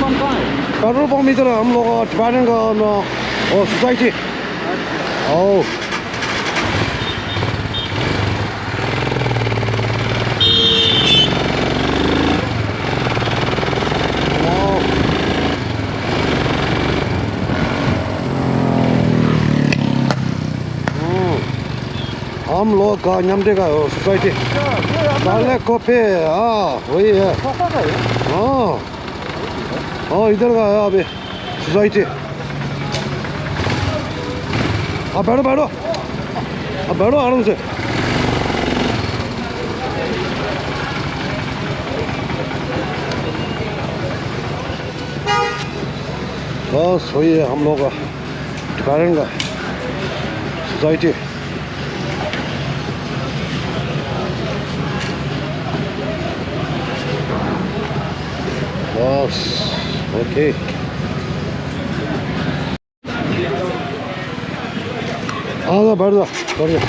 Petrol pump इधर हम लोग टिबेटन का सोसाइटी। ओ हम लोग का न्यामटे का सोसाइटी डाले कॉफी। वही है। इधर का है अभी सोसाइटी। बैठो बैठो, बैठो आराम से। बस वही है हम लोग का टिबेटन का सोसाइटी। बस ओके। बैठ जा बैठ जा।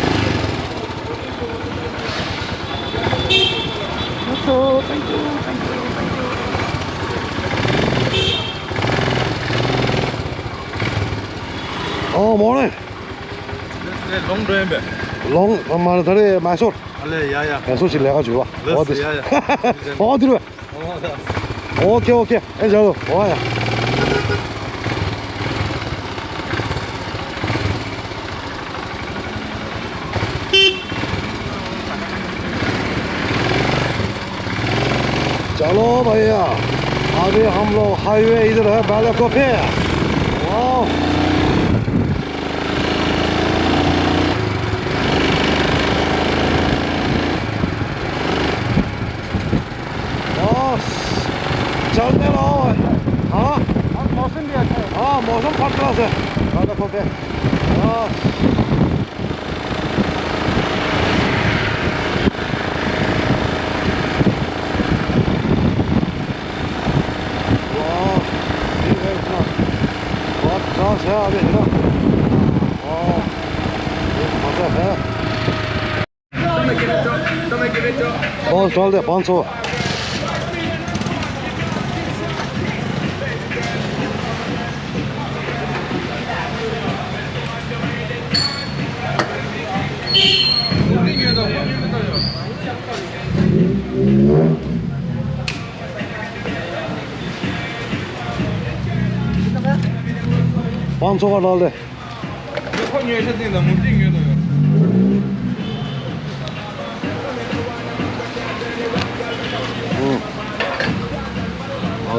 morning. Long drive. Long mà thế mai sốt. 야야. Mai sốt chỉ lấy cái gì vậy? 야야. 어디로? 오케이 오케이. 저도 와야. चलो भैया, अभी हम लोग हाईवे इधर है बालाकोपे। वाह चलते रहो। हाँ मौसम भी अच्छा है। मौसम फर्स्ट क्लास है बालाकोपे। है अभी है ना। मजा है। बस डाल दे 500। पाँच सौ का डाल दे।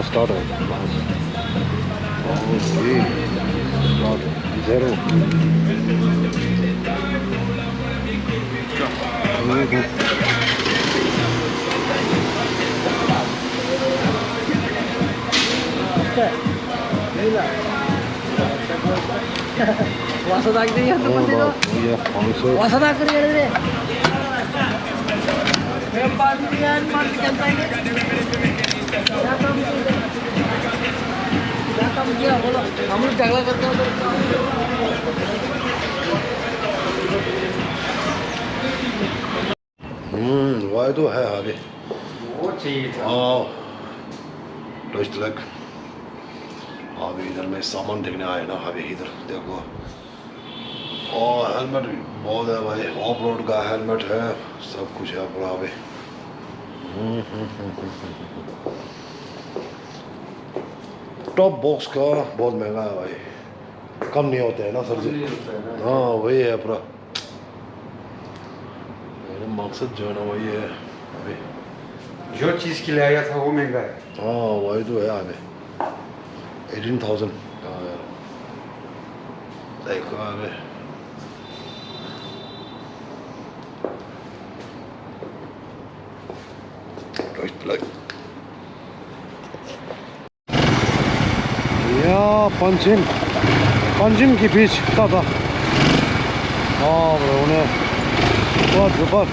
स्टार्ट है। Zero. 와서 당기야 또 먼저. 와서 당기야 그래. Kepandian makan tadi. Datang dia बोलो हम लोग झगड़ा करते हैं तो। वाई तो है अभी। वो चाहिए था। डस्ट लग। अभी इधर में सामान देखने आए ना अभी इधर देखो। हेलमेट भी बहुत है भाई, ऑफ रोड का हेलमेट है, सब कुछ है पूरा अभी। टॉप बॉक्स का बहुत महंगा है भाई, कम नहीं होते हैं ना सर जी। वही है पूरा। मेरा मकसद जो है ना वही है अभी। जो चीज़ के लिए आया था वो महंगा है। वही तो है अभी। 18,000 देखो अभी। पंचिम की बीच था। उन्हें बहुत